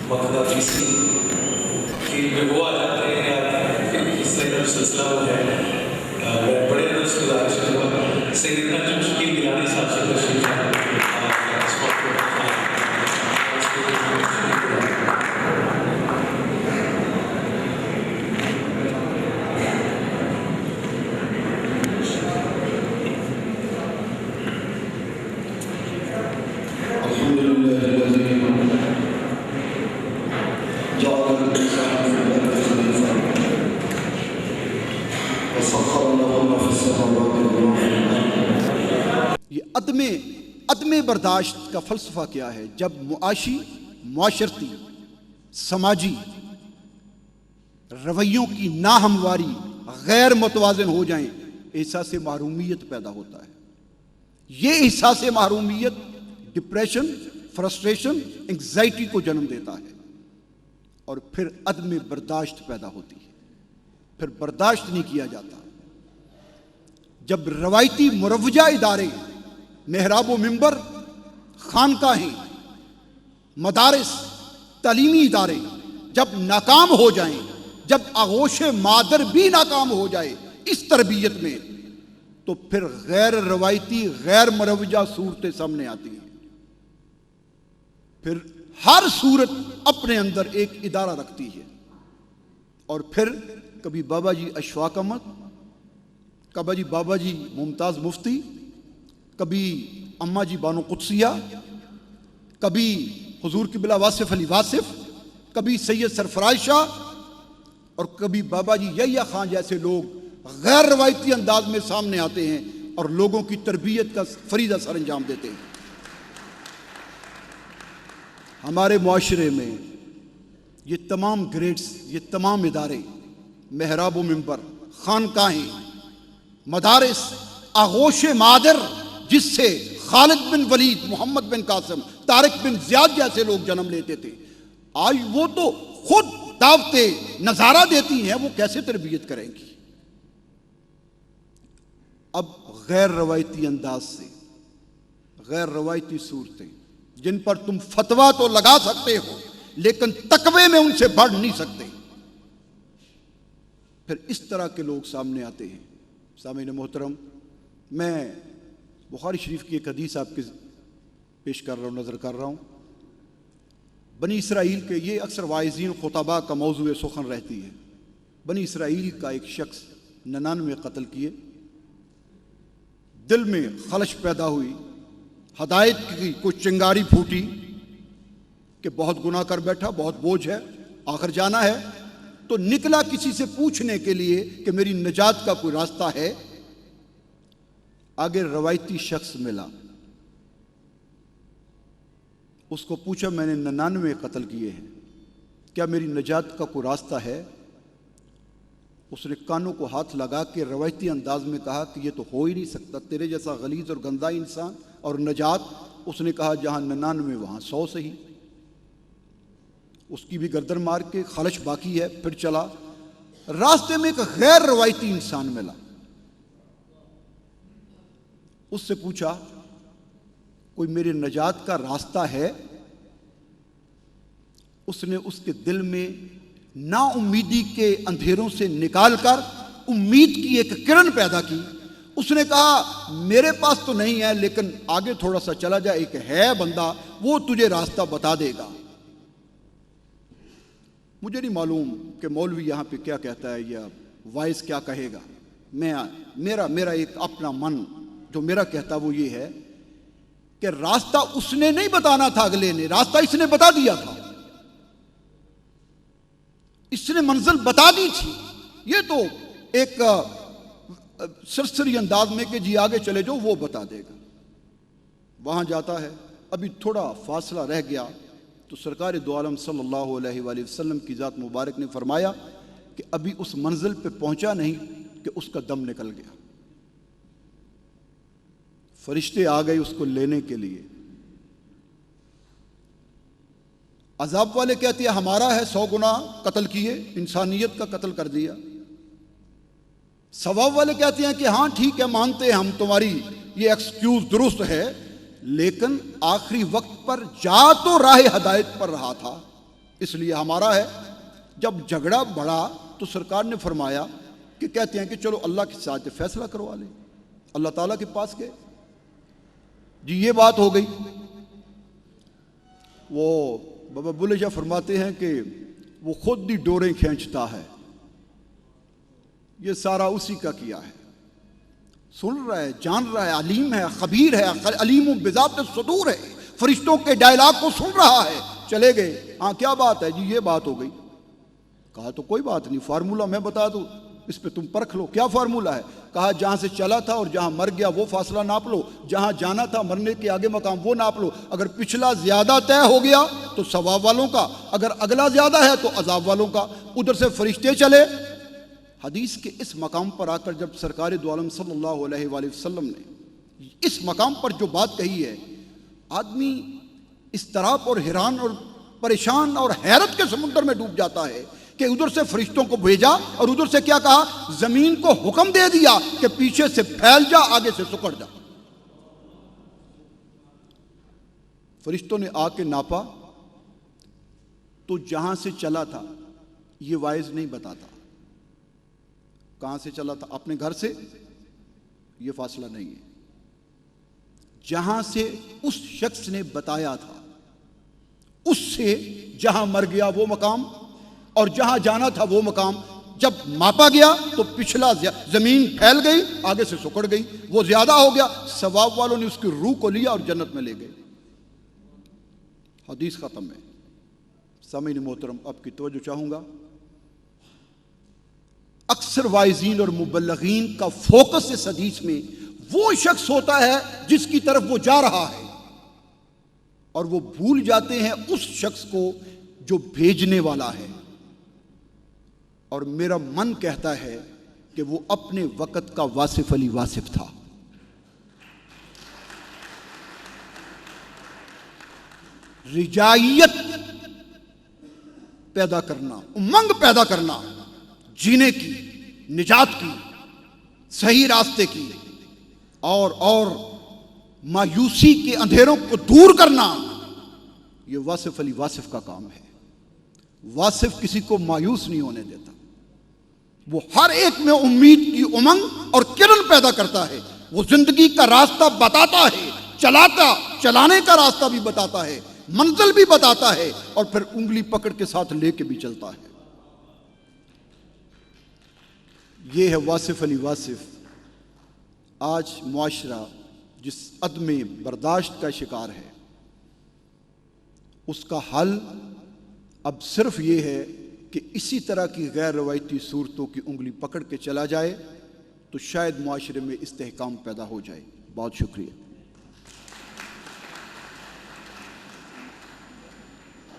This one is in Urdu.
مقدسی فیلڈ میں وہ آ جاتے ہیں یا اس طرح کا سلسلہ وہ ہے. میں بڑے درست گزارش کروں گا سیدنا جو شکیل گیلانی صاحب سے تشریف لائیں. عدم برداشت کا فلسفہ کیا ہے؟ جب معاشی، معاشرتی، سماجی رویوں کی ناہمواری غیر متوازن ہو جائیں، احساس محرومیت پیدا ہوتا ہے. یہ احساس محرومیت ڈپریشن، فرسٹریشن، انگزائٹی کو جنم دیتا ہے اور پھر عدم برداشت پیدا ہوتی ہے. پھر برداشت نہیں کیا جاتا. جب روایتی مروجہ ادارے، محراب و منبر، خانقاہیں، مدارس، تعلیمی ادارے جب ناکام ہو جائیں، جب آغوش مادر بھی ناکام ہو جائے اس تربیت میں، تو پھر غیر روایتی، غیر مروجہ صورتیں سامنے آتی ہیں. پھر ہر صورت اپنے اندر ایک ادارہ رکھتی ہے اور پھر کبھی بابا جی اشفاق احمد، کبھی بابا جی ممتاز مفتی، کبھی اماں جی بانو قدسیہ، کبھی حضور قبلہ واصف علی واصف، کبھی سید سرفراز شاہ اور کبھی بابا جی یحییٰ خان جیسے لوگ غیر روایتی انداز میں سامنے آتے ہیں اور لوگوں کی تربیت کا فریضہ سر انجام دیتے ہیں. ہمارے معاشرے میں یہ تمام گریڈز، یہ تمام ادارے، محراب و منبر، خانقاہیں، مدارس، آغوش مادر جس سے خالد بن ولید، محمد بن قاسم، طارق بن زیاد جیسے لوگ جنم لیتے تھے، آج وہ تو خود دعوتیں نظارہ دیتی ہیں، وہ کیسے تربیت کریں گی؟ اب غیر روایتی انداز سے، غیر روایتی صورتیں جن پر تم فتویٰ تو لگا سکتے ہو لیکن تقوی میں ان سے بڑھ نہیں سکتے، پھر اس طرح کے لوگ سامنے آتے ہیں. سامعین محترم، میں بخاری شریف کی ایک حدیث آپ کے پیش کر رہا ہوں، نظر کر رہا ہوں. بنی اسرائیل کے، یہ اکثر واعظین خطباء کا موضوع سخن رہتی ہے. بنی اسرائیل کا ایک شخص 99 قتل کیے، دل میں خلش پیدا ہوئی، ہدایت کی کچھ چنگاری پھوٹی کہ بہت گناہ کر بیٹھا، بہت بوجھ ہے، آخر جانا ہے، تو نکلا کسی سے پوچھنے کے لیے کہ میری نجات کا کوئی راستہ ہے. آگے روایتی شخص ملا، اس کو پوچھا میں نے 99 قتل کیے ہیں، کیا میری نجات کا کوئی راستہ ہے؟ اس نے کانوں کو ہاتھ لگا کے روایتی انداز میں کہا کہ یہ تو ہو ہی نہیں سکتا، تیرے جیسا غلیظ اور گندا انسان اور نجات. اس نے کہا جہاں 99 وہاں 100 صحیح. اس کی بھی گردن مار کے خلش باقی ہے. پھر چلا، راستے میں ایک غیر روایتی انسان ملا، اس سے پوچھا کوئی میرے نجات کا راستہ ہے؟ اس نے اس کے دل میں نا امیدی کے اندھیروں سے نکال کر امید کی ایک کرن پیدا کی. اس نے کہا میرے پاس تو نہیں ہے لیکن آگے تھوڑا سا چلا جائے، ایک ہے بندہ، وہ تجھے راستہ بتا دے گا. مجھے نہیں معلوم کہ مولوی یہاں پہ کیا کہتا ہے یا وائس کیا کہے گا. میرا ایک اپنا من جو میرا کہتا وہ یہ ہے کہ راستہ اس نے نہیں بتانا تھا، اگلے نے راستہ اس نے بتا دیا تھا، اس نے منزل بتا دی تھی. یہ تو ایک سرسری انداز میں کہ جی آگے چلے جو، وہ بتا دے گا. وہاں جاتا ہے، ابھی تھوڑا فاصلہ رہ گیا تو سرکار دو عالم صلی اللہ علیہ وآلہ وسلم کی ذات مبارک نے فرمایا کہ ابھی اس منزل پہ پہنچا نہیں کہ اس کا دم نکل گیا. فرشتے آ گئے اس کو لینے کے لیے. عذاب والے کہتے ہیں ہمارا ہے 100 گنا قتل کیے، انسانیت کا قتل کر دیا. ثواب والے کہتے ہیں کہ ہاں ٹھیک ہے، مانتے ہیں ہم تمہاری یہ ایکسکیوز درست ہے، لیکن آخری وقت پر جا تو راہ ہدایت پر رہا تھا، اس لیے ہمارا ہے جب جھگڑا بڑھا تو سرکار نے فرمایا کہ کہتے ہیں کہ چلو اللہ کے ساتھ فیصلہ کروا لیں، اللہ تعالیٰ کے پاس گئے، جی یہ بات ہو گئی۔ وہ بابا بلے شاہ فرماتے ہیں کہ وہ خود ہی ڈوریں کھینچتا ہے، یہ سارا اسی کا کیا ہے، سن رہا ہے، جان رہا ہے، علیم ہے، خبیر ہے، علیم بذات الصدور ہے، فرشتوں کے ڈائلاگ کو سن رہا ہے۔ چلے گئے، ہاں کیا بات ہے؟ جی یہ بات ہو گئی۔ کہا تو کوئی بات نہیں، فارمولہ میں بتا دوں، اس پہ تم پرکھ لو، کیا فارمولہ ہے؟ کہا جہاں سے چلا تھا اور جہاں مر گیا وہ فاصلہ ناپ لو، جہاں جانا تھا مرنے کے آگے مقام وہ ناپ لو، اگر پچھلا زیادہ طے ہو گیا تو ثواب والوں کا، اگر اگلا زیادہ ہے تو عذاب والوں کا۔ ادھر سے فرشتے چلے۔ حدیث کے اس مقام پر آ کر جب سرکار دو عالم صلی اللہ علیہ وآلہ وسلم نے اس مقام پر جو بات کہی ہے، آدمی اضطراب اور حیران اور پریشان اور حیرت کے سمندر میں ڈوب جاتا ہے کہ ادھر سے فرشتوں کو بھیجا اور ادھر سے کیا کہا؟ زمین کو حکم دے دیا کہ پیچھے سے پھیل جا، آگے سے سکڑ جا۔ فرشتوں نے آ کے ناپا تو جہاں سے چلا تھا یہ وائز نہیں بتاتا، کہاں سے چلا تھا؟ اپنے گھر سے، یہ فاصلہ نہیں ہے، جہاں سے اس شخص نے بتایا تھا اس سے جہاں مر گیا وہ مقام اور جہاں جانا تھا وہ مقام جب ماپا گیا تو پچھلا زمین پھیل گئی، آگے سے سکڑ گئی، وہ زیادہ ہو گیا، ثواب والوں نے اس کی روح کو لیا اور جنت میں لے گئے۔ حدیث ختم ہے۔ سامعین محترم، آپ کی توجہ چاہوں گا، اکثر واعظین اور مبلغین کا فوکس اس حدیث میں وہ شخص ہوتا ہے جس کی طرف وہ جا رہا ہے، اور وہ بھول جاتے ہیں اس شخص کو جو بھیجنے والا ہے۔ اور میرا من کہتا ہے کہ وہ اپنے وقت کا واصف علی واصف تھا۔ رجائیت پیدا کرنا، امنگ پیدا کرنا، جینے کی، نجات کی، صحیح راستے کی، اور مایوسی کے اندھیروں کو دور کرنا، یہ واصف علی واصف کا کام ہے۔ واصف کسی کو مایوس نہیں ہونے دیتا، وہ ہر ایک میں امید کی امنگ اور کرن پیدا کرتا ہے، وہ زندگی کا راستہ بتاتا ہے، چلانے کا راستہ بھی بتاتا ہے، منزل بھی بتاتا ہے، اور پھر انگلی پکڑ کے ساتھ لے کے بھی چلتا ہے۔ یہ ہے واصف علی واصف۔ آج معاشرہ جس عدم برداشت کا شکار ہے، اس کا حل اب صرف یہ ہے کہ اسی طرح کی غیر روایتی صورتوں کی انگلی پکڑ کے چلا جائے تو شاید معاشرے میں استحکام پیدا ہو جائے۔ بہت شکریہ۔